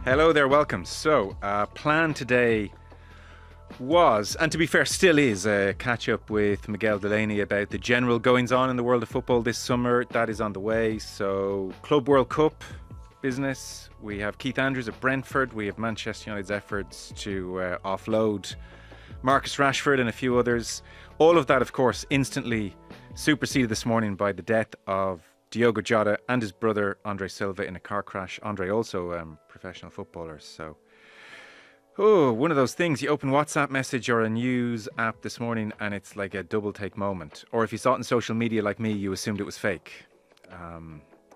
Hello there, welcome. So, plan today was, and to be fair, still is, a catch up with Miguel Delaney about the general goings on in the world of football this summer. That is on the way. So, Club World Cup business. We have Keith Andrews at Brentford. We have Manchester United's efforts to offload Marcus Rashford and a few others. All of that, of course, instantly superseded this morning by the death of Diogo Jota and his brother Andre Silva in a car crash. Andre also professional footballer. So, one of those things. You open WhatsApp message or a news app this morning and it's like a double take moment. Or if you saw it on social media like me, you assumed it was fake.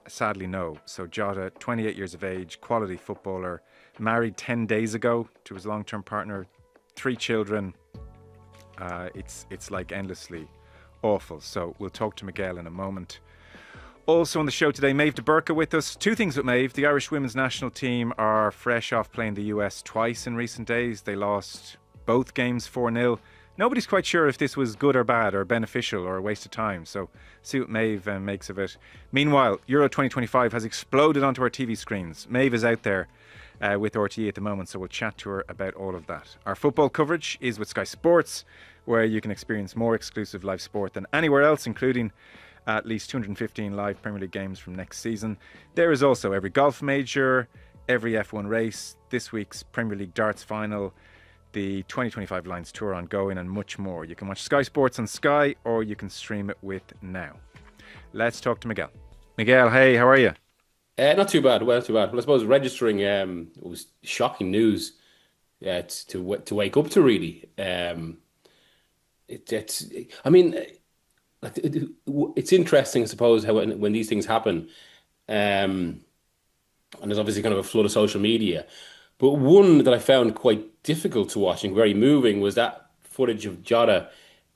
Sadly, no. So Jota, 28 years of age, quality footballer, married 10 days ago to his long-term partner, 3 children. It's like endlessly awful. So we'll talk to Miguel in a moment. Also on the show today, Maeve de Burka with us. 2 things with Maeve. The Irish women's national team are fresh off playing the US twice in recent days. They lost both games 4-0. Nobody's quite sure if this was good or bad or beneficial or a waste of time. So see what Maeve makes of it. Meanwhile, Euro 2025 has exploded onto our TV screens. Maeve is out there with RTE at the moment, so we'll chat to her about all of that. Our football coverage is with Sky Sports, where you can experience more exclusive live sport than anywhere else, including at least 215 live Premier League games from next season. There is also every golf major, every F1 race, this week's Premier League darts final, the 2025 Lions Tour ongoing, and much more. You can watch Sky Sports on Sky, or you can stream it with Now. Let's talk to Miguel. Miguel, hey, how are you? Not too bad. Well, not too bad. Well, I suppose registering it was shocking news to wake up to, really. I mean, it's interesting, I suppose, how when these things happen, and there's obviously kind of a flood of social media. But one that I found quite difficult to watch and very moving was that footage of Jota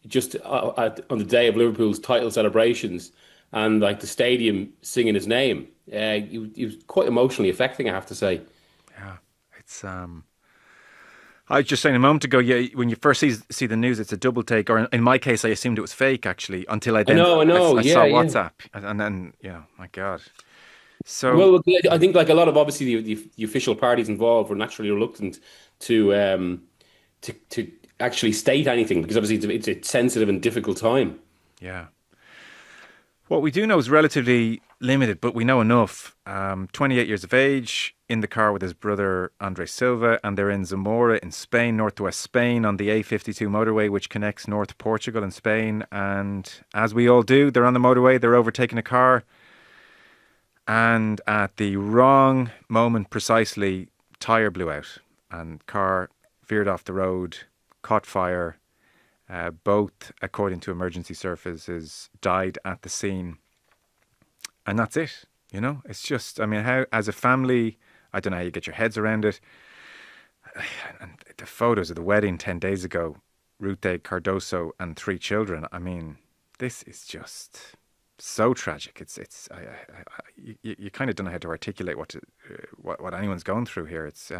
just on the day of Liverpool's title celebrations and like the stadium singing his name. He was quite emotionally affecting, I have to say. Yeah, it's I was just saying a moment ago, yeah, when you first see the news, it's a double take. Or in my case, I assumed it was fake, actually, until I I know, I yeah, saw yeah. WhatsApp, and then my God. So Well, I think like a lot of obviously the official parties involved were naturally reluctant to to actually state anything because obviously it's a sensitive and difficult time. yeah, what we do know is relatively limited, but we know enough. 28 years of age, in the car with his brother Andre Silva, and they're in Zamora in Spain, northwest Spain, on the A52 motorway, which connects North Portugal and Spain. And as we all do, they're on the motorway, they're overtaking a car, and at the wrong moment precisely, tyre blew out, and car veered off the road, caught fire. Both, according to emergency services, died at the scene. And that's it. It's just, I mean, how, as a family, I don't know how you get your heads around it. And the photos of the wedding 10 days ago, Ruth Cardoso and 3 children. I mean, this is just so tragic. You kind of don't know how to articulate what anyone's going through here. It's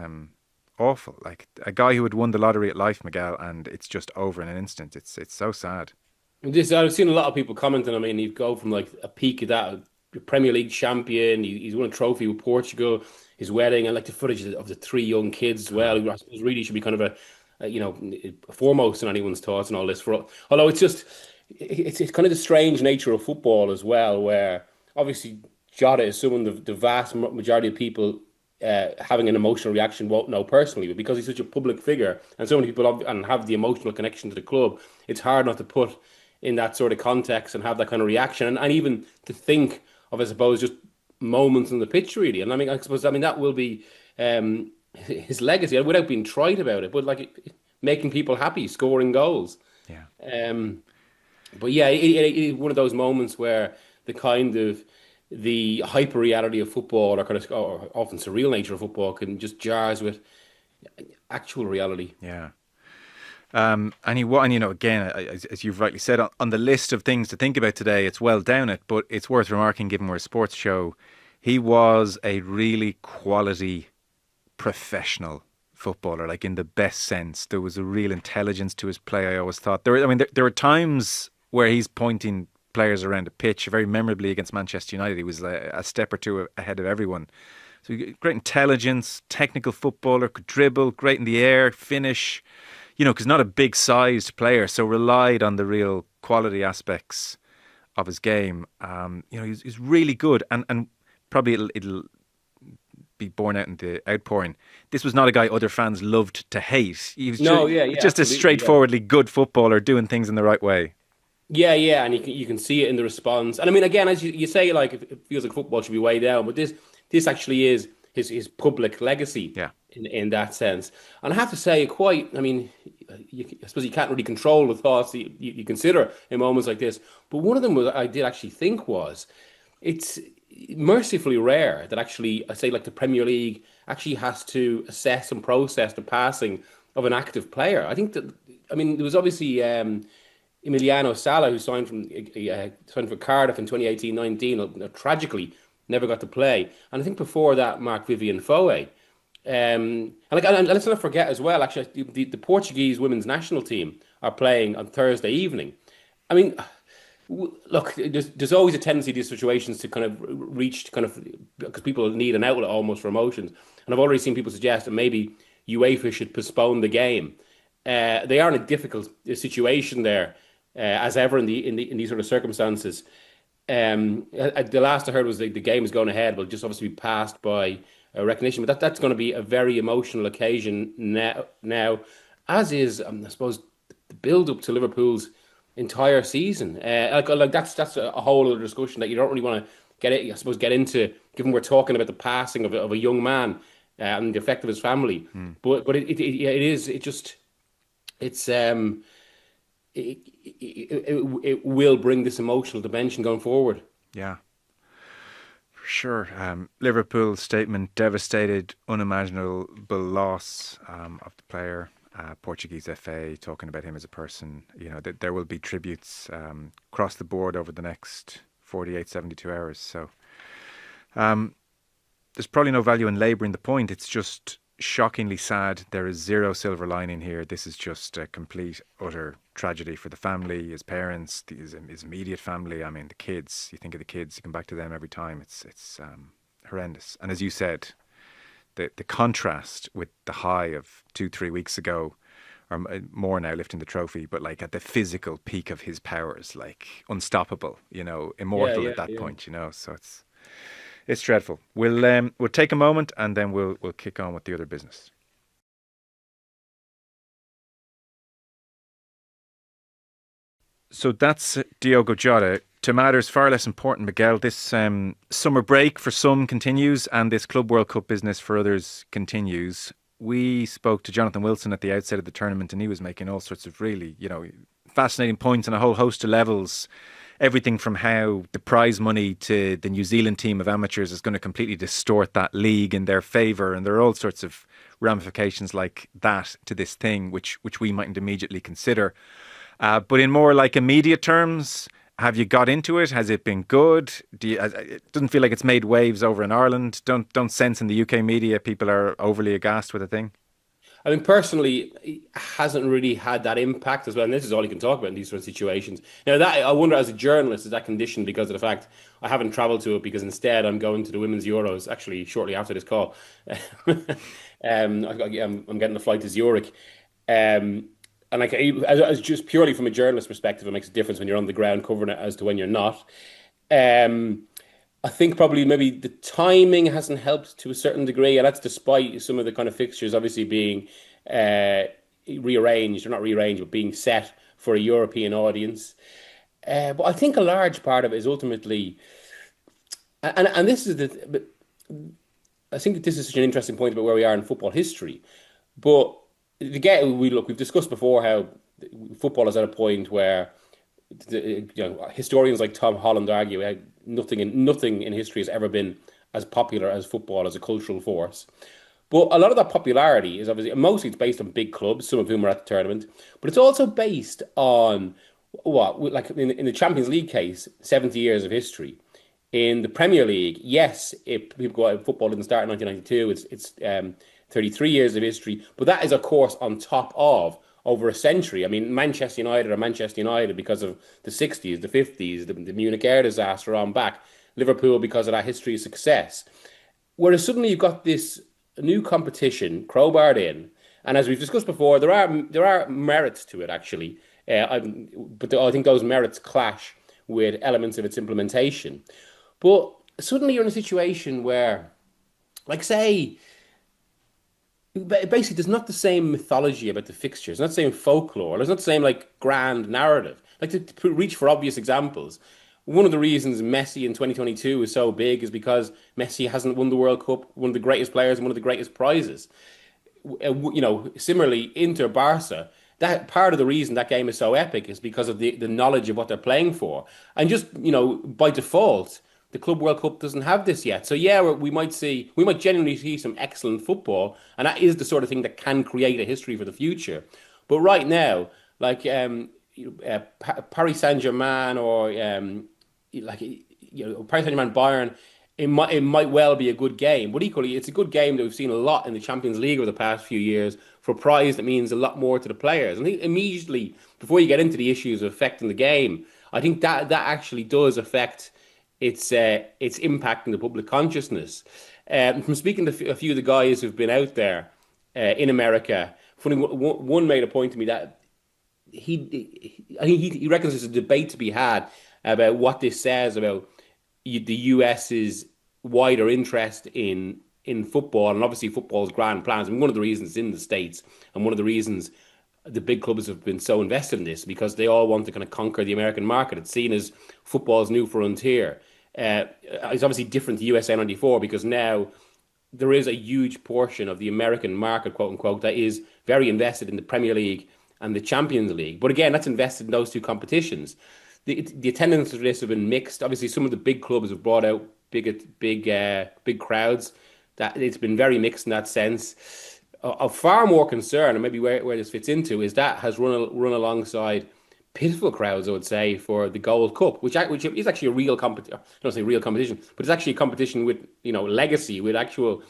awful. Like a guy who had won the lottery at life, Miguel, and it's just over in an instant. It's so sad. I've seen a lot of people commenting. I mean, you go from like a peak of that Premier League champion. He's won a trophy with Portugal, his wedding, and like the footage of the 3 young kids as well. Who I suppose really should be kind of foremost in anyone's thoughts and all this. Although it's kind of the strange nature of football as well, where obviously Jota is someone the vast majority of people having an emotional reaction won't know personally, but because he's such a public figure and so many people have the emotional connection to the club, it's hard not to put in that sort of context and have that kind of reaction and even to think of, I suppose, just moments on the pitch, really. And I suppose that will be his legacy without being trite about it, but like making people happy, scoring goals. Yeah. But yeah, it one of those moments where the hyper reality of football or often surreal nature of football can just jars with actual reality. Yeah. And again, as you've rightly said, on the list of things to think about today, it's well down it, but it's worth remarking, given we're a sports show, he was a really quality professional footballer, like in the best sense. There was a real intelligence to his play, I always thought. There were times where he's pointing players around the pitch, very memorably against Manchester United. He was a step or two ahead of everyone. So great intelligence, technical footballer, could dribble, great in the air, finish. Because not a big sized player, so relied on the real quality aspects of his game. He's really good, and probably it'll be borne out in the outpouring. This was not a guy other fans loved to hate. He was No, yeah, yeah, just a absolutely, yeah. straightforwardly good footballer doing things in the right way. Yeah, yeah, and you can see it in the response. And I mean, again, as you say, like it feels like football should be way down, but this actually is his public legacy Yeah. in that sense. And I have to say, quite. I mean, I suppose you can't really control the thoughts that you consider in moments like this. But one of them was I did actually think was it's mercifully rare that actually I say like the Premier League actually has to assess and process the passing of an active player. I think that I mean there was obviously. Emiliano Sala, who signed for Cardiff in 2018-19, tragically never got to play. And I think before that, Marc-Vivien Foé. And let's not forget as well, actually, the Portuguese women's national team are playing on Thursday evening. I mean, look, there's always a tendency in these situations to kind of reach to kind of because people need an outlet almost for emotions. And I've already seen people suggest that maybe UEFA should postpone the game. They are in a difficult situation there, as ever in these sort of circumstances. The last I heard was the game is going ahead, will just obviously be passed by recognition. But that's going to be a very emotional occasion now, as is I suppose the build up to Liverpool's entire season. Like that's a whole other discussion that you don't really want to get into, given we're talking about the passing of a young man and the effect of his family. But it will bring this emotional dimension going forward. Yeah, for sure. Liverpool's statement: devastated, unimaginable loss of the player. Portuguese FA talking about him as a person. There will be tributes across the board over the next 48, 72 hours. So there's probably no value in labouring the point. It's just shockingly sad. There is zero silver lining here. This is just a complete, utter tragedy for the family, his parents, his immediate family. I mean, the kids. You think of the kids, you come back to them every time. It's horrendous. And as you said, the contrast with the high of 2-3 weeks ago, or more now, lifting the trophy, but like at the physical peak of his powers, like unstoppable, immortal at that point, So it's dreadful. We'll take a moment and then we'll kick on with the other business. So that's Diogo Jota. To matters far less important, Miguel, this summer break for some continues and this Club World Cup business for others continues. We spoke to Jonathan Wilson at the outset of the tournament and he was making all sorts of really, fascinating points on a whole host of levels. Everything from how the prize money to the New Zealand team of amateurs is going to completely distort that league in their favour. And there are all sorts of ramifications like that to this thing, which we mightn't immediately consider. But in more like immediate terms, have you got into it? Has it been good? It doesn't feel like it's made waves over in Ireland. Don't sense in the UK media people are overly aghast with the thing. I mean, personally, it hasn't really had that impact as well. And this is all you can talk about in these sort of situations. Now, that I wonder, as a journalist, is that conditioned because of the fact I haven't travelled to it, because instead I'm going to the Women's Euros actually shortly after this call. I'm getting a flight to Zurich. And like, as just purely from a journalist perspective, it makes a difference when you're on the ground covering it as to when you're not. I think probably maybe the timing hasn't helped to a certain degree, and that's despite some of the kind of fixtures obviously being rearranged, or not rearranged, but being set for a European audience. But I think a large part of it is ultimately, and this is but I think this is such an interesting point about where we are in football history. But we've discussed before how football is at a point where historians like Tom Holland argue how nothing in history has ever been as popular as football as a cultural force. But a lot of that popularity is obviously, mostly it's based on big clubs, some of whom are at the tournament, but it's also based on like in the Champions League case, 70 years of history. In the Premier League, yes, people go out, football didn't start in 1992. It's 33 years of history, but that is, of course, on top of over a century. I mean, Manchester United are Manchester United because of the 60s, the 50s, the Munich air disaster on back. Liverpool because of that history of success. Whereas suddenly you've got this new competition crowbarred in, and as we've discussed before, there are merits to it actually, but I think those merits clash with elements of its implementation. But suddenly you're in a situation where, like, say, basically, there's not the same mythology about the fixtures, not the same folklore, there's not the same like grand narrative. Like to reach for obvious examples, one of the reasons Messi in 2022 is so big is because Messi hasn't won the World Cup, one of the greatest players and one of the greatest prizes. Similarly, Inter Barca, that part of the reason that game is so epic is because of the knowledge of what they're playing for. And just, by default, the Club World Cup doesn't have this yet. So yeah, we might genuinely see some excellent football, and that is the sort of thing that can create a history for the future. But right now, like Paris Saint-Germain or Paris Saint-Germain Bayern, it might well be a good game, but equally, it's a good game that we've seen a lot in the Champions League over the past few years for a prize that means a lot more to the players. And I think immediately, before you get into the issues of affecting the game, I think that actually does affect its impact in the public consciousness. From speaking to a few of the guys who've been out there in America, funny one made a point to me that I think he reckons there's a debate to be had about what this says about the US's wider interest in football, and obviously football's grand plans. I mean, one of the reasons it's in the States, and one of the reasons the big clubs have been so invested in this, because they all want to kind of conquer the American market. It's seen as football's new frontier. It's obviously different to USA 94 because now there is a huge portion of the American market, quote unquote, that is very invested in the Premier League and the Champions League. But again, that's invested in those two competitions. The attendance of this have been mixed. Obviously, some of the big clubs have brought out big crowds. That it's been very mixed in that sense. Of far more concern, and maybe where this fits into, is that has run alongside pitiful crowds, I would say, for the Gold Cup, which is actually a real competition. I don't say real competition, but it's actually a competition with legacy, with actual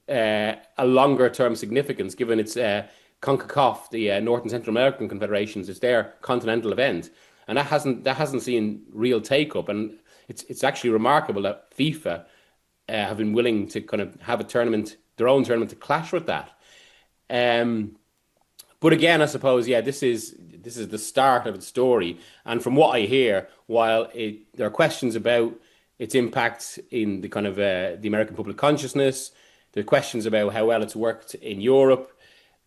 a longer term significance, given its CONCACAF, the North and Central American Confederations. It's their continental event, and that hasn't seen real take up. And it's actually remarkable that FIFA have been willing to kind of have their own tournament, to clash with that. But again, I suppose, yeah, this is the start of the story. And from what I hear, while there are questions about its impact in the kind of the American public consciousness, there are questions about how well it's worked in Europe.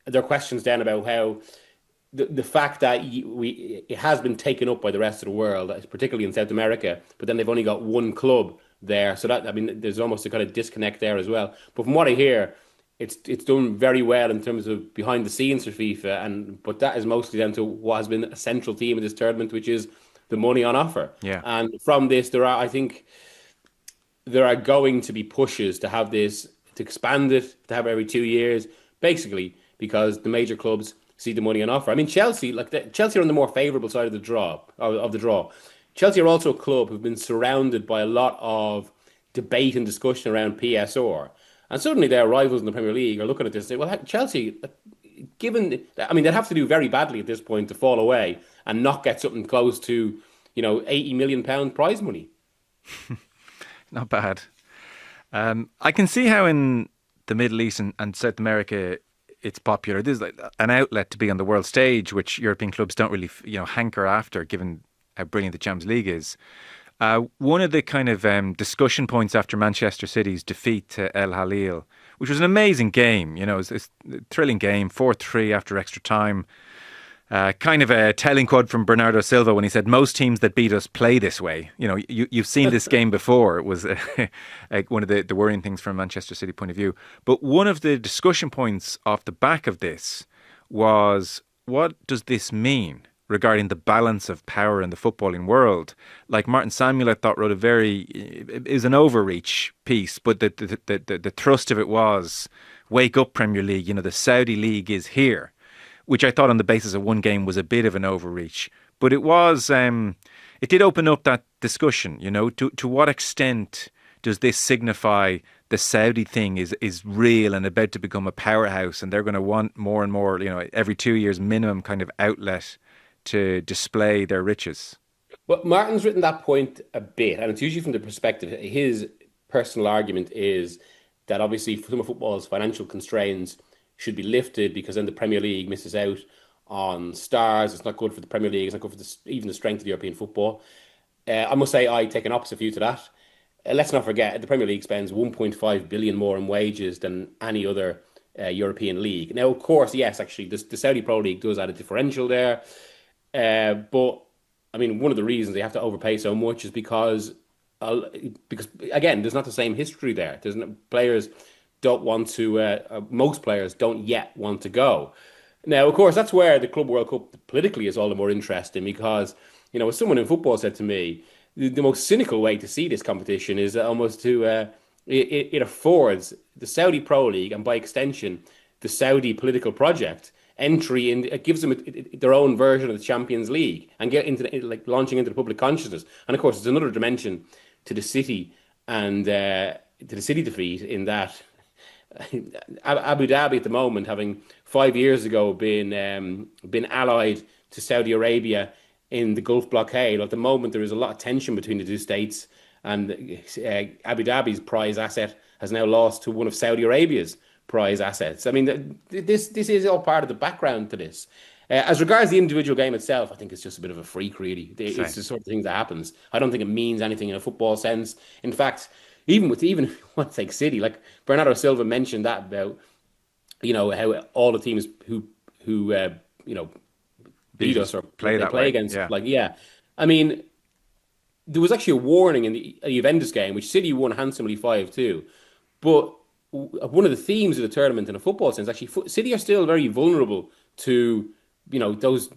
There are questions then about how the fact that it has been taken up by the rest of the world, particularly in South America, but then they've only got one club there. So that, I mean, there's almost a kind of disconnect there as well. But from what I hear, it's done very well in terms of behind the scenes for FIFA, but that is mostly down to what has been a central theme of this tournament, which is the money on offer. Yeah. And from this, I think there are going to be pushes to have this, to expand it, to have it every 2 years, basically because the major clubs see the money on offer. I mean, Chelsea are on the more favourable side of the draw. Chelsea are also a club who've been surrounded by a lot of debate and discussion around PSR. And suddenly their rivals in the Premier League are looking at this and say, well, Chelsea, they'd have to do very badly at this point to fall away and not get something close to, £80 million prize money. Not bad. I can see how in the Middle East and South America it's popular. There's like an outlet to be on the world stage, which European clubs don't really, hanker after, given how brilliant the Champions League is. One of the kind of discussion points after Manchester City's defeat to El Halil, which was an amazing game, it was a thrilling game, 4-3 after extra time. Kind of a telling quote from Bernardo Silva when he said, most teams that beat us play this way. You've seen this game before. It was one of the worrying things from a Manchester City point of view. But one of the discussion points off the back of this was, what does this mean regarding the balance of power in the footballing world? Like Martin Samuel, I thought, wrote it is an overreach piece, but the thrust of it was, wake up Premier League, the Saudi League is here, which I thought on the basis of one game was a bit of an overreach. But it was, it did open up that discussion, to what extent does this signify the Saudi thing is real and about to become a powerhouse, and they're going to want more and more, every 2 years minimum kind of outlet to display their riches. Well, Martin's written that point a bit, and it's usually from the perspective, his personal argument is that obviously some of football's financial constraints should be lifted because then the Premier League misses out on stars. It's not good for the Premier League. It's not good for even the strength of European football. I must say I take an opposite view to that. Let's not forget the Premier League spends 1.5 billion more in wages than any other European league. Now, of course, yes, actually, the Saudi Pro League does add a differential there. But I mean, one of the reasons they have to overpay so much is because again, there's not the same history there. Players don't want to. Most players don't yet want to go. Now, of course, that's where the Club World Cup politically is all the more interesting because, as someone in football said to me, the most cynical way to see this competition is almost it affords the Saudi Pro League and by extension the Saudi political project entry in. It gives them their own version of the Champions League and get into launching into the public consciousness. And of course, there's another dimension to the city and to the city defeat in that Abu Dhabi at the moment, having 5 years ago been allied to Saudi Arabia in the Gulf blockade. At the moment, there is a lot of tension between the two states, and Abu Dhabi's prize asset has now lost to one of Saudi Arabia's prize assets. I mean, this is all part of the background to this. As regards the individual game itself, I think it's just a bit of a freak, really. It's the sort of thing that happens. I don't think it means anything in a football sense. In fact, even let's take City, like Bernardo Silva mentioned that about, how all the teams who beat us or play against, I mean, there was actually a warning in the Juventus game, which City won handsomely 5-2. But one of the themes of the tournament in a football sense, actually, City are still very vulnerable to, those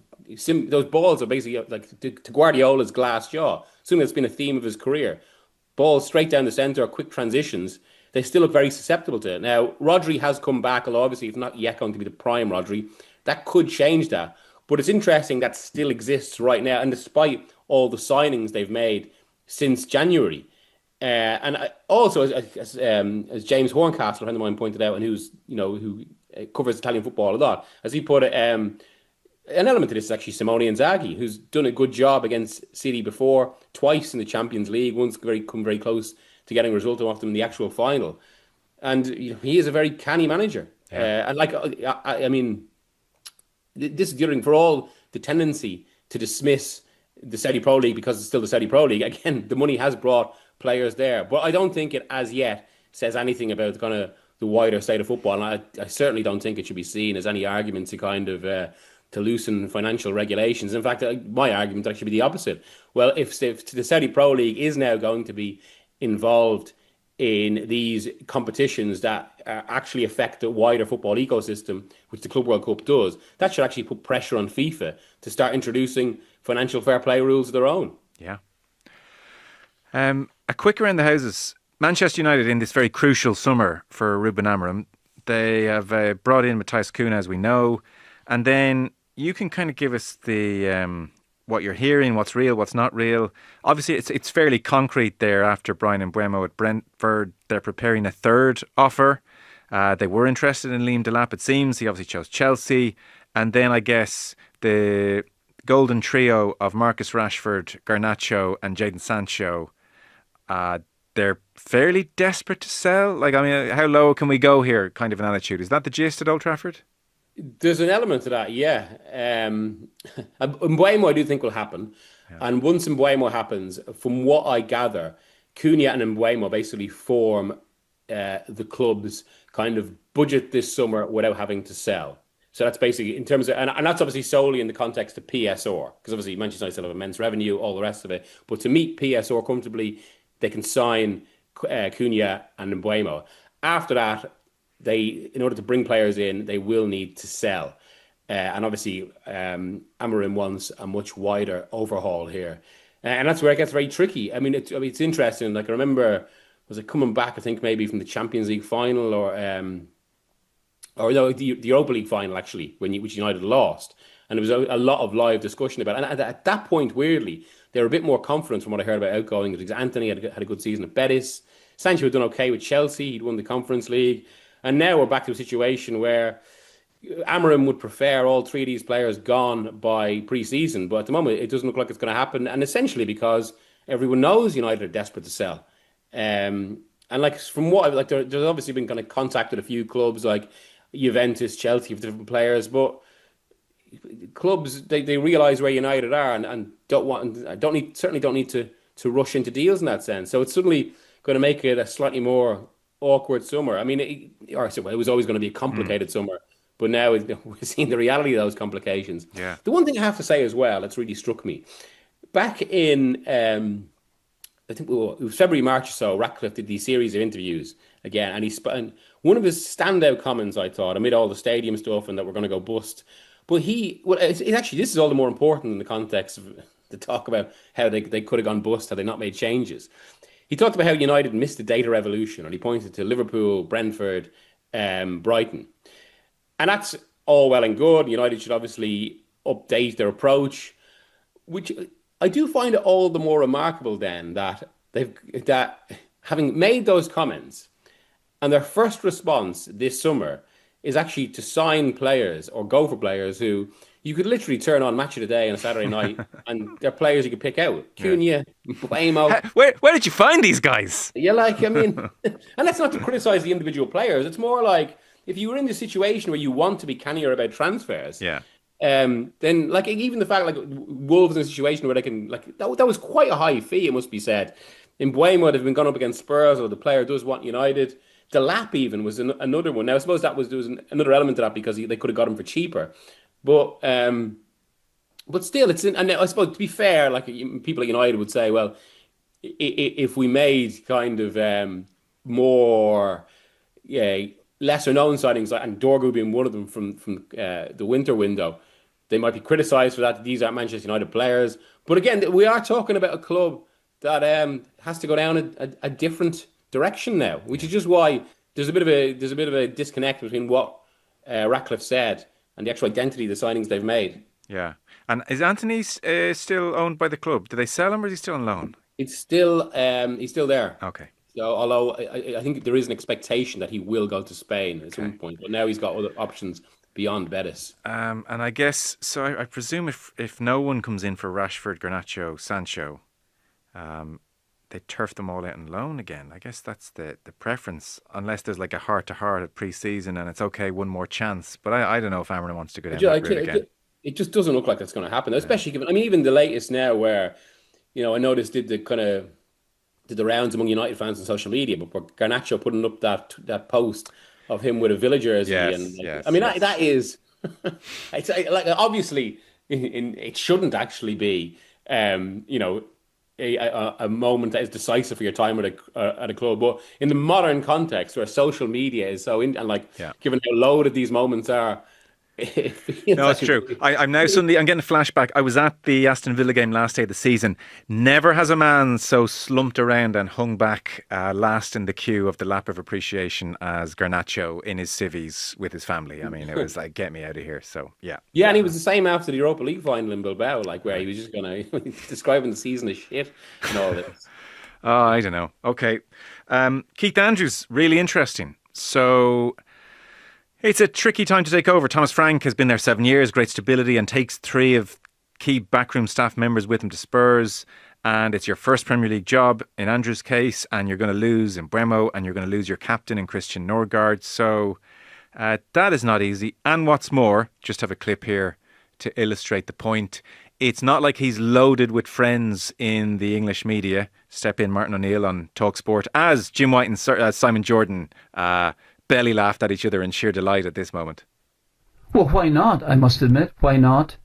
balls are basically like to Guardiola's glass jaw. Something that's been a theme of his career. Balls straight down the centre, quick transitions. They still look very susceptible to it. Now, Rodri has come back, although obviously it's not yet going to be the prime Rodri. That could change that. But it's interesting that still exists right now, and despite all the signings they've made since January. Also, as James Horncastle, a friend of mine, pointed out, and who covers Italian football a lot, as he put it, an element of this is actually Simone Inzaghi, who's done a good job against City before, twice in the Champions League, once come very close to getting a result off them in the actual final. And he is a very canny manager. Yeah. I mean, this is during for all the tendency to dismiss the Saudi Pro League because it's still the Saudi Pro League. Again, the money has brought players there, but I don't think it as yet says anything about kind of the wider state of football. And I certainly don't think it should be seen as any argument to kind of to loosen financial regulations. In fact, my argument would actually be the opposite. Well, if the Saudi Pro League is now going to be involved in these competitions that actually affect the wider football ecosystem, which the Club World Cup does, that should actually put pressure on FIFA to start introducing financial fair play rules of their own. Yeah. A quick around the houses. Manchester United in this very crucial summer for Ruben Amorim, they have brought in Matthias Cunha, as we know, and then you can kind of give us the what you're hearing, what's real, what's not real. Obviously, it's fairly concrete there after Bryan Mbeumo at Brentford. They're preparing a third offer. They were interested in Liam Delap, it seems. He obviously chose Chelsea. And then I guess the golden trio of Marcus Rashford, Garnacho and Jadon Sancho, they're fairly desperate to sell. Like, I mean, how low can we go here kind of an attitude? Is that the gist at Old Trafford? There's an element to that, yeah. Mbeumo I do think will happen. Yeah. And once Mbeumo happens, from what I gather, Cunha and Mbeumo basically form the club's kind of budget this summer without having to sell. So that's basically in terms of, and that's obviously solely in the context of PSR, because obviously Manchester United still have immense revenue, all the rest of it. But to meet PSR comfortably, they can sign Cunha and Mbeumo. After that, in order to bring players in, they will need to sell. And obviously, Amorim wants a much wider overhaul here. And that's where it gets very tricky. I mean, it's interesting. Like, I remember, was it coming back, I think maybe from the Champions League final or no, the Europa League final, actually, which United lost. And there was a lot of live discussion about it. And at that point, weirdly, they were a bit more confident from what I heard about outgoing. Because Anthony had a good season at Betis. Sancho had done okay with Chelsea. He'd won the Conference League. And now we're back to a situation where Amorim would prefer all three of these players gone by pre-season. But at the moment, it doesn't look like it's going to happen. And essentially because everyone knows United are desperate to sell. And And like from what like there's obviously been kind of contact with a few clubs like Juventus, Chelsea for different players, but clubs they realize where United are and certainly don't need to rush into deals in that sense. So it's suddenly going to make it a slightly more awkward summer. I mean, it was always going to be a complicated summer, but now we're seeing the reality of those complications. Yeah. The one thing I have to say as well, that's really struck me, back in I think it was February, March or so, Ratcliffe did these series of interviews again, and one of his standout comments, I thought, amid all the stadium stuff and that we're going to go bust, but it actually, this is all the more important in the context of the talk about how they could have gone bust had they not made changes. He talked about how United missed the data revolution, and he pointed to Liverpool, Brentford, Brighton. And that's all well and good. United should obviously update their approach, which I do find it all the more remarkable then that having made those comments and their first response this summer is actually to sign players or go for players who you could literally turn on Match of the Day on a Saturday night and they're players you could pick out. Cunha, Buemo. Where did you find these guys? Yeah, like, I mean, and that's not to criticise the individual players. It's more like if you were in the situation where you want to be cannier about transfers, then like even the fact like Wolves in a situation where they can like that was quite a high fee, it must be said. In Buemo, they've been gone up against Spurs, or the player does want United. Delap even was another one. Now I suppose there was another element to that because they could have got him for cheaper, but still and I suppose to be fair, like people at United would say, well, if we made kind of more lesser known signings, and Dorgu being one of them from the winter window, they might be criticised for that. These aren't Manchester United players, but again, we are talking about a club that has to go down a different direction now, which is just why there's a bit of a disconnect between what Ratcliffe said and the actual identity of the signings they've made. Yeah, and is Anthony still owned by the club? Do they sell him, or is he still on loan? It's still he's still there. Okay. So although I think there is an expectation that he will go to Spain at some point, but now he's got other options beyond Betis. And I guess so. I presume if no one comes in for Rashford, Garnacho, Sancho, they turf them all out on loan again. I guess that's the preference, unless there's like a heart-to-heart at pre-season and it's okay, one more chance. But I don't know if Amron wants to go down that route again. It just doesn't look like that's going to happen, especially given, I mean, even the latest now where, I noticed did the rounds among United fans on social media, but Garnacho putting up that post of him with a Villa jersey. That is, it's like obviously it shouldn't actually be, a moment that is decisive for your time at a club, but in the modern context where social media is so given how loaded these moments are, no, it's true. I'm getting a flashback. I was at the Aston Villa game last day of the season. Never has a man so slumped around and hung back last in the queue of the lap of appreciation as Garnacho in his civvies with his family. I mean, it was like, get me out of here. So, yeah. Yeah, and he was the same after the Europa League final in Bilbao, where he was just describing the season as shit and all this. Oh, I don't know. Okay. Keith Andrews, really interesting. So it's a tricky time to take over. Thomas Frank has been there 7 years, great stability, and takes 3 of key backroom staff members with him to Spurs. And it's your first Premier League job in Andrew's case, and you're going to lose in Buemo, and you're going to lose your captain in Christian Norgard. So that is not easy. And what's more, just have a clip here to illustrate the point. It's not like he's loaded with friends in the English media. Step in Martin O'Neill on TalkSport, as Jim White and Simon Jordan belly laughed at each other in sheer delight at this moment. Well, why not? I must admit, why not?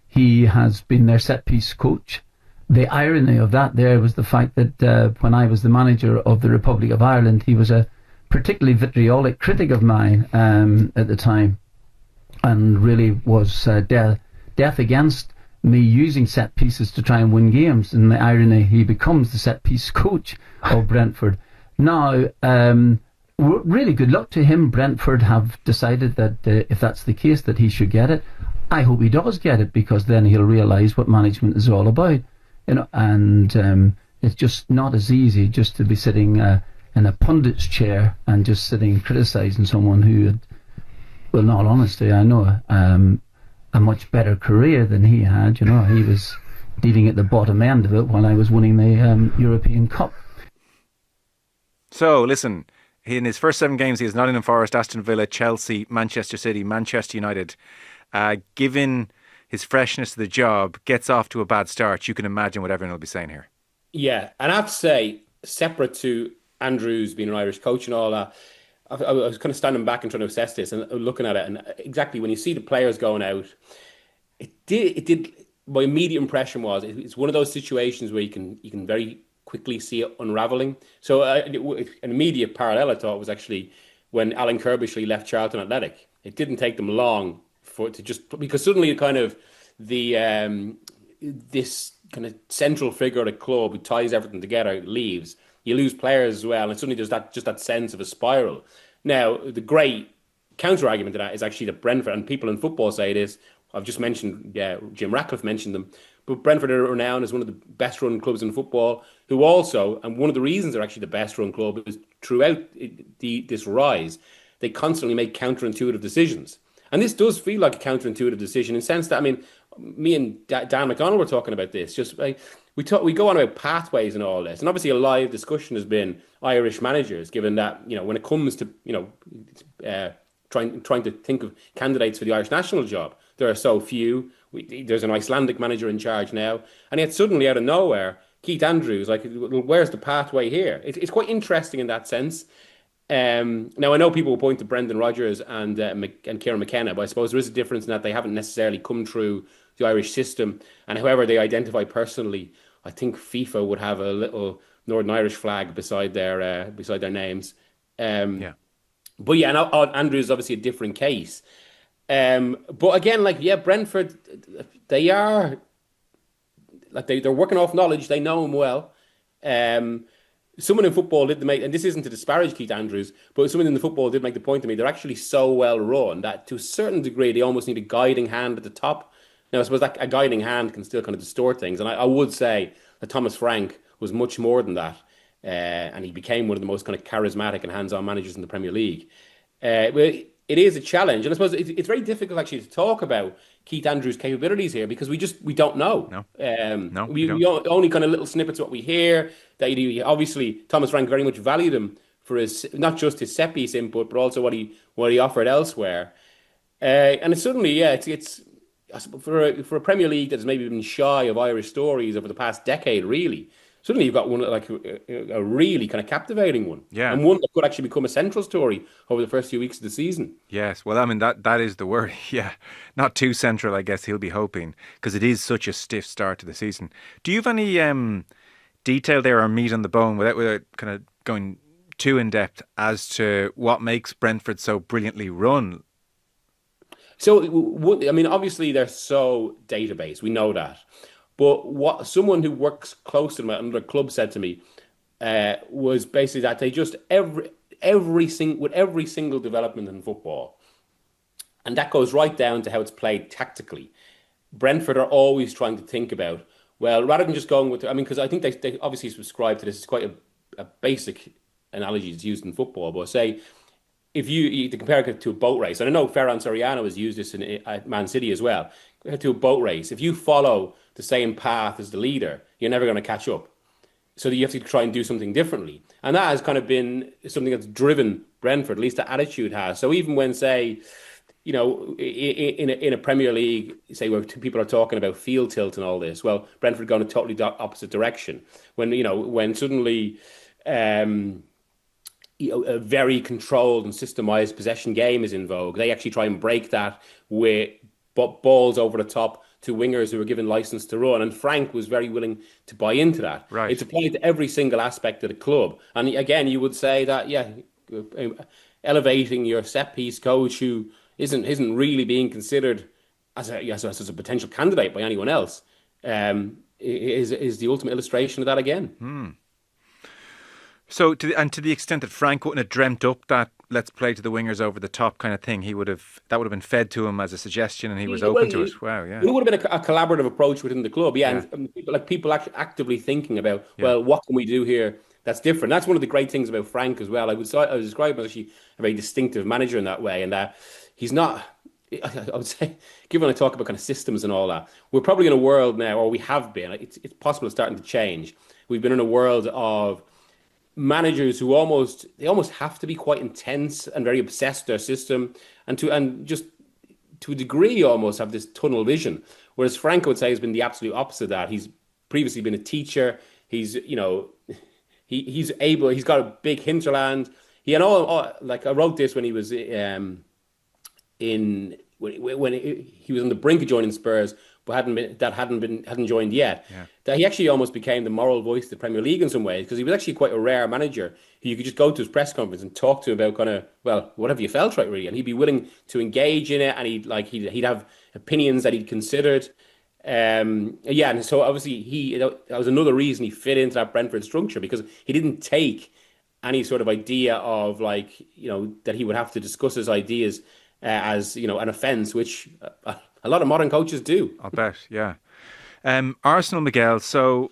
He has been their set-piece coach. The irony of that there was the fact that when I was the manager of the Republic of Ireland, he was a particularly vitriolic critic of mine at the time, and really was death against me using set pieces to try and win games. And the irony, he becomes the set-piece coach of Brentford. Now, really good luck to him. Brentford have decided that if that's the case, that he should get it. I hope he does get it, because then he'll realise what management is all about. And it's just not as easy just to be sitting in a pundit's chair and just sitting criticising someone who had, well, in all honesty, I know a much better career than he had. He was dealing at the bottom end of it while I was winning the European Cup. So, listen, in his first 7 games, he has Nottingham Forest, Aston Villa, Chelsea, Manchester City, Manchester United. Given his freshness to the job, gets off to a bad start. You can imagine what everyone will be saying here. Yeah, and I have to say, separate to Andrews being an Irish coach and all that, I was kind of standing back and trying to assess this and looking at it, and exactly when you see the players going out, it did. My immediate impression was it's one of those situations where you can very quickly see it unraveling. So an immediate parallel I thought was actually when Alan Kirbishley left Charlton Athletic. It didn't take them long for it to just because suddenly kind of the this kind of central figure of the club who ties everything together leaves. You lose players as well, and suddenly there's that sense of a spiral. Now the great counter argument to that is actually that Brentford, and people in football say this. I've just mentioned, Jim Ratcliffe mentioned them, but Brentford are renowned as one of the best run clubs in football, who also, and one of the reasons they're actually the best run club is throughout this rise, they constantly make counterintuitive decisions. And this does feel like a counterintuitive decision in the sense that, I mean, me and Dan McDonnell were talking about this, just like, we go on about pathways and all this. And obviously a live discussion has been Irish managers, given that, when it comes to, trying to think of candidates for the Irish national job, there are so few. There's an Icelandic manager in charge now. And yet suddenly out of nowhere, Keith Andrews, like, well, where's the pathway here? It's quite interesting in that sense. Now, I know people will point to Brendan Rodgers and Kieran McKenna, but I suppose there is a difference in that they haven't necessarily come through the Irish system. And however they identify personally, I think FIFA would have a little Northern Irish flag beside their names. But yeah, and Andrews is obviously a different case. But again, Brentford, they are they're working off knowledge. They know him well. Someone in football did make, and this isn't to disparage Keith Andrews, but someone in the football did make the point to me. They're actually so well run that to a certain degree they almost need a guiding hand at the top. Now, I suppose that a guiding hand can still kind of distort things, and I would say that Thomas Frank was much more than that, and he became one of the most kind of charismatic and hands-on managers in the Premier League. It is a challenge, and I suppose it's very difficult actually to talk about Keith Andrews' capabilities here because we don't know. No, we only kind of little snippets of what we hear. That obviously Thomas Frank very much valued him for his not just his set piece input, but also what he offered elsewhere. And it's suddenly, it's for a Premier League that has maybe been shy of Irish stories over the past decade, really. Suddenly you've got one like a really kind of captivating one. Yeah. And one that could actually become a central story over the first few weeks of the season. Yes. Well, I mean, that is the worry. Yeah. Not too central, I guess he'll be hoping, because it is such a stiff start to the season. Do you have any detail there or meat on the bone without kind of going too in depth as to what makes Brentford so brilliantly run? So, I mean, obviously they're so database. We know that. But what someone who works close to them at another club said to me was basically that they just every single development in football, and that goes right down to how it's played tactically. Brentford are always trying to think about, well, rather than just going with, I mean, because I think they obviously subscribe to this. It's quite a basic analogy that's used in football, but say if you to compare it to a boat race, and I know Ferran Soriano has used this at Man City as well. To a boat race, if you follow the same path as the leader, you're never going to catch up. So you have to try and do something differently. And that has kind of been something that's driven Brentford, at least the attitude has. So even when, say, in a Premier League, say where people are talking about field tilt and all this, well, Brentford gone a totally opposite direction. When suddenly a very controlled and systemized possession game is in vogue, they actually try and break that with balls over the top to wingers who were given license to run. And Frank was very willing to buy into that. Right. It's applied to every single aspect of the club. And again, you would say that, elevating your set-piece coach who isn't really being considered as a potential candidate by anyone else is the ultimate illustration of that again. So, to the extent that Frank wouldn't have dreamt up that let's play to the wingers over the top kind of thing, that would have been fed to him as a suggestion, and he was open to it. Wow, yeah. It would have been a collaborative approach within the club, and people actually actively thinking about, well, what can we do here that's different? That's one of the great things about Frank as well. I would describe him as actually a very distinctive manager in that way, and that he's not. I would say, given I talk about kind of systems and all that, we're probably in a world now, or we have been. It's possible it's starting to change. We've been in a world of managers who almost have to be quite intense and very obsessed with their system, and just to a degree almost have this tunnel vision. Whereas Frank, I would say, has been the absolute opposite of that. He's previously been a teacher. He's, he's got a big hinterland. He had like I wrote this when he was when he was on the brink of joining Spurs, but hadn't joined yet. Yeah. That he actually almost became the moral voice of the Premier League in some ways, because he was actually quite a rare manager who you could just go to his press conference and talk to him about kind of, well, whatever you felt, right, really, and he'd be willing to engage in it, and he'd have opinions that he'd considered. Yeah, and so obviously that was another reason he fit into that Brentford structure, because he didn't take any sort of idea of that he would have to discuss his ideas as an offence, which a lot of modern coaches do. I'll bet, yeah. Arsenal, Miguel. So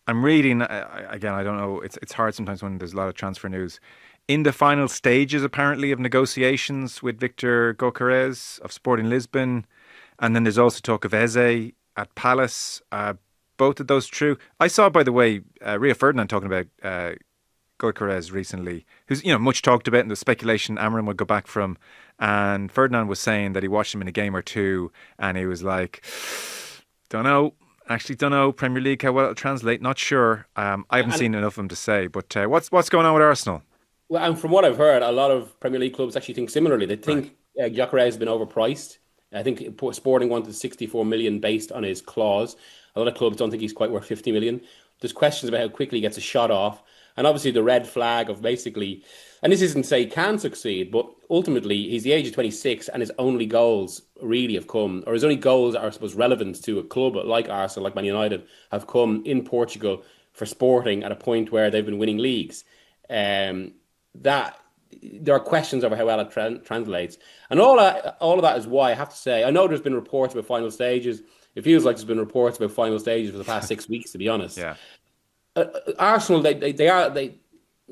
I'm reading again. I don't know. It's hard sometimes when there's a lot of transfer news. In the final stages, apparently, of negotiations with Victor Gyökeres of Sporting Lisbon, and then there's also talk of Eze at Palace. Both of those true. I saw, by the way, Rio Ferdinand talking about Gyökeres recently, who's much talked about in the speculation Amorim would go back from, and Ferdinand was saying that he watched him in a game or two, and he was like, don't know, Premier League, how well it'll translate, not sure. I haven't seen enough of him to say, but what's going on with Arsenal? Well, and from what I've heard, a lot of Premier League clubs actually think similarly. They think Gyökeres has been overpriced. I think Sporting wanted 64 million based on his clause. A lot of clubs don't think he's quite worth 50 million. There's questions about how quickly he gets a shot off. And obviously the red flag of basically, and this isn't to say he can succeed, but ultimately he's the age of 26 and his only goals really have come, or his only goals are, I suppose, relevant to a club like Arsenal, like Man United, have come in Portugal for Sporting at a point where they've been winning leagues. That there are questions over how well it translates. And all of that is why I have to say, I know there's been reports about final stages. It feels like there's been reports about final stages for the past 6 weeks, to be honest. Yeah. Arsenal, they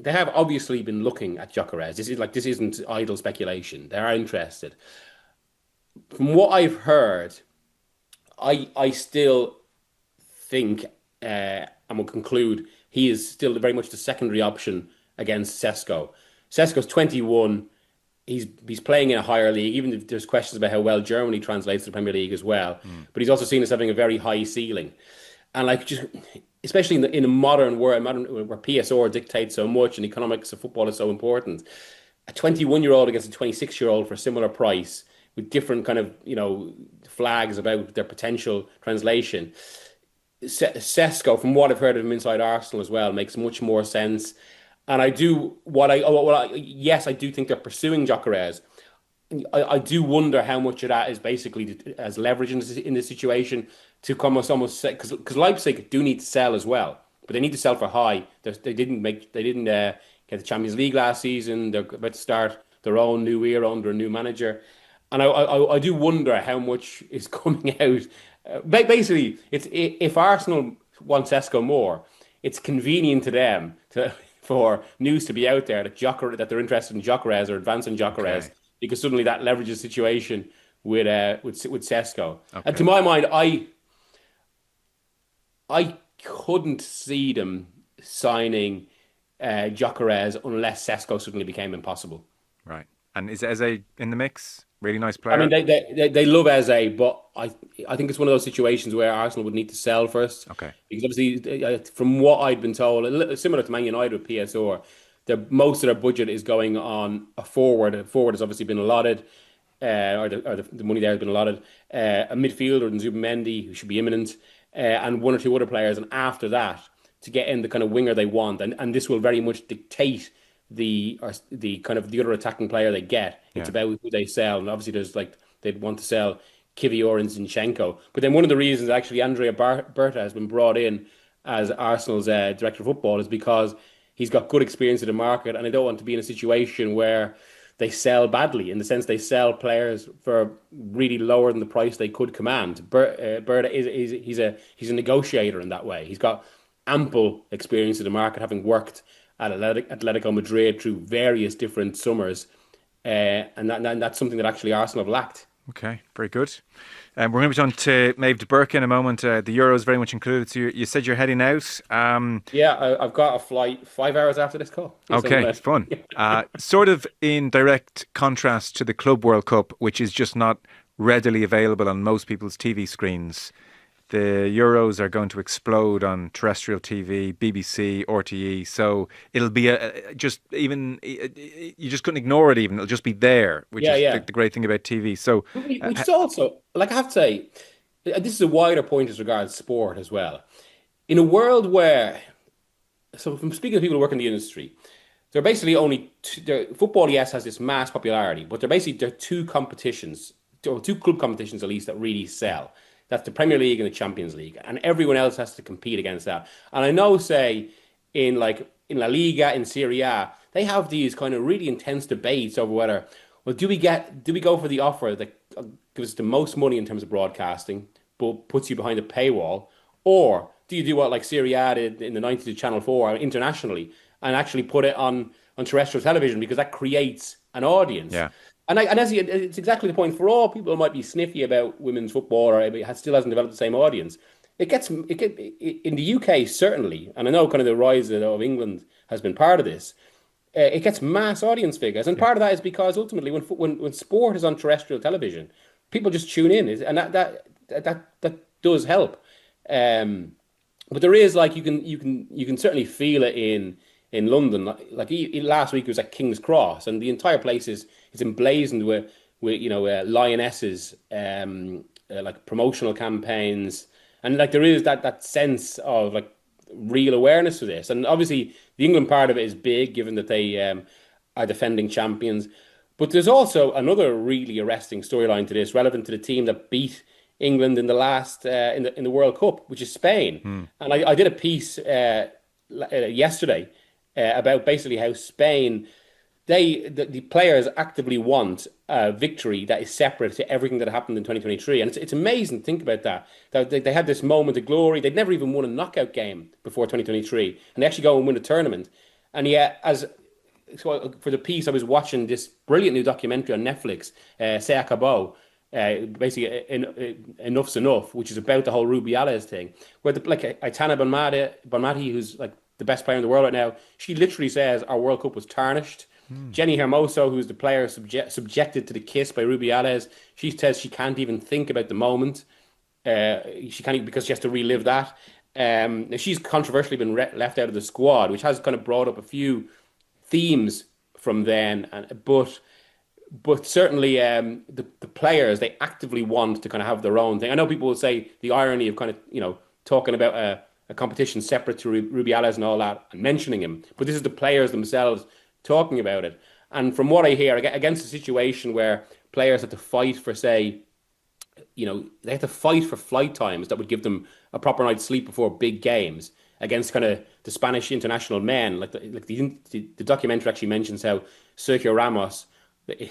have obviously been looking at Gyökeres. This isn't idle speculation. They are interested. From what I've heard, I still think, and will conclude, he is still very much the secondary option against Sesko. Sesko's 21. He's playing in a higher league, even if there's questions about how well Germany translates to the Premier League as well. But he's also seen as having a very high ceiling. And especially in a modern world where PSR dictates so much and economics of football is so important, a 21-year-old against a 26-year-old for a similar price with different kind of, flags about their potential translation. Sesko, from what I've heard of him inside Arsenal as well, makes much more sense. And I do yes, I do think they're pursuing Gyökeres. I do wonder how much of that is basically as leverage in this situation to come almost because Leipzig do need to sell as well, but they need to sell for high. They didn't get the Champions League last season. They're about to start their own new era under a new manager, and I do wonder how much is coming out. Basically, it's if Arsenal want Sesko more, it's convenient to them for news to be out there that they're interested in Gyökeres or advancing Gyökeres. Okay. Because suddenly that leverages the situation with Sesko. Okay. And to my mind, I couldn't see them signing Gyökeres unless Sesko suddenly became impossible. Right. And is Eze in the mix? Really nice player. I mean, they love Eze, but I think it's one of those situations where Arsenal would need to sell first. Okay. Because obviously, from what I'd been told, similar to Man United with PSR, most of their budget is going on a forward. A forward has obviously been allotted, or the money there has been allotted. A midfielder in Zubimendi, who should be imminent, and one or two other players. And after that, to get in the kind of winger they want, and this will very much dictate the kind of the other attacking player they get. It's about who they sell, and obviously there's they'd want to sell Kivior and Zinchenko. But then one of the reasons actually Andrea Berta has been brought in as Arsenal's director of football is because he's got good experience in the market, and I don't want to be in a situation where they sell badly, in the sense they sell players for really lower than the price they could command. Berta he's a negotiator in that way. He's got ample experience in the market, having worked at Atletico Madrid through various different summers, and that's something that actually Arsenal have lacked. Okay, very good. We're going to be on to Maeve de Burke in a moment. The Euro is very much included. So you said you're heading out. Yeah, I've got a flight 5 hours after this call. Okay, fun. Sort of in direct contrast to the Club World Cup, which is just not readily available on most people's TV screens. The Euros are going to explode on terrestrial TV, BBC, RTE. So it'll be you just couldn't ignore it even. It'll just be there, which is the great thing about TV. So, which is also, like I have to say, this is a wider point as regards sport as well. In a world where, so from speaking to people who work in the industry, there are basically only football, yes, has this mass popularity, but there are two competitions, or two club competitions at least, that really sell. That's the Premier League and the Champions League, and everyone else has to compete against that. And I know, say, in La Liga, in Serie A, they have these kind of really intense debates over whether, well, do we go for the offer that gives us the most money in terms of broadcasting, but puts you behind a paywall, or do you do what like Serie A did in the 90s to Channel 4 internationally and actually put it on terrestrial television, because that creates an audience. Yeah. And it's exactly the point. For all people who might be sniffy about women's football, or it still hasn't developed the same audience, in the UK certainly, and I know kind of the rise of England has been part of this. It gets mass audience figures, and part of that is because ultimately, when sport is on terrestrial television, people just tune in, and that does help. But there is, like, you can certainly feel it in London. Like last week it was at King's Cross, and the entire place is emblazoned with lionesses, like promotional campaigns, and like there is that sense of like real awareness for this. And obviously the England part of it is big, given that they are defending champions. But there's also another really arresting storyline to this, relevant to the team that beat England in the last in the World Cup, which is Spain. And I did a piece yesterday about basically how Spain, the players actively want a victory that is separate to everything that happened in 2023. And it's amazing to think about that they had this moment of glory. They'd never even won a knockout game before 2023, and they actually go and win a tournament. And yet, so for the piece, I was watching this brilliant new documentary on Netflix, Se Acabó, basically Enough's Enough, which is about the whole Rubiales thing, where Aitana Bonmati, who's like the best player in the world right now, she literally says our World Cup was tarnished. Jenny Hermoso, who's the player subjected to the kiss by Rubiales, she says she can't even think about the moment. She can't, because she has to relive that. She's controversially been left out of the squad, which has kind of brought up a few themes from then. But certainly the players, they actively want to kind of have their own thing. I know people will say the irony of kind of, talking about a competition separate to Rubiales and all that, and mentioning him. But this is the players themselves talking about it. And from what I hear, against a situation where players have to fight for, say, they have to fight for flight times that would give them a proper night's sleep before big games, against kind of the Spanish international men. The documentary actually mentions how Sergio Ramos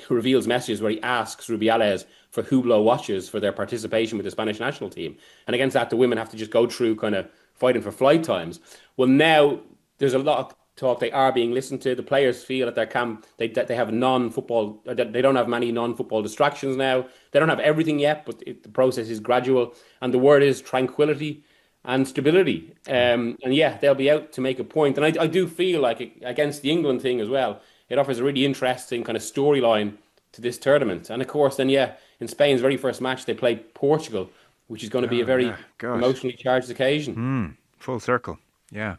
reveals messages where he asks Rubiales for Hublot watches for their participation with the Spanish national team. And against that, the women have to just go through kind of fighting for flight times. Well, now there's a lot of talk. They are being listened to. The players feel at their camp they have non-football. They don't have many non-football distractions now. They don't have everything yet, but the process is gradual. And the word is tranquility and stability. And yeah, they'll be out to make a point. And I do feel like against the England thing as well, it offers a really interesting kind of storyline to this tournament. And of course, then in Spain's very first match, they play Portugal, which is going to be a very emotionally charged occasion. Full circle, yeah.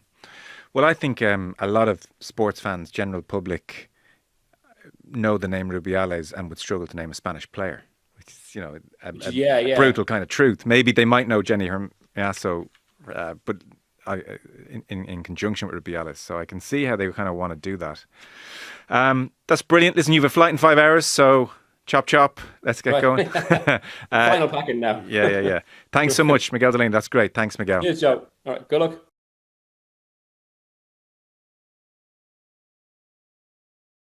Well, I think a lot of sports fans, general public, know the name Rubiales and would struggle to name a Spanish player, which is, a brutal kind of truth. Maybe they might know Jenny Hermoso, but in conjunction with Rubiales. So I can see how they kind of want to do that. That's brilliant. Listen, you have a flight in 5 hours, so chop. Let's get going. Final packing now. Yeah. Thanks so much, Miguel Delaney. That's great. Thanks, Miguel. Cheers, Joe. All right, good luck.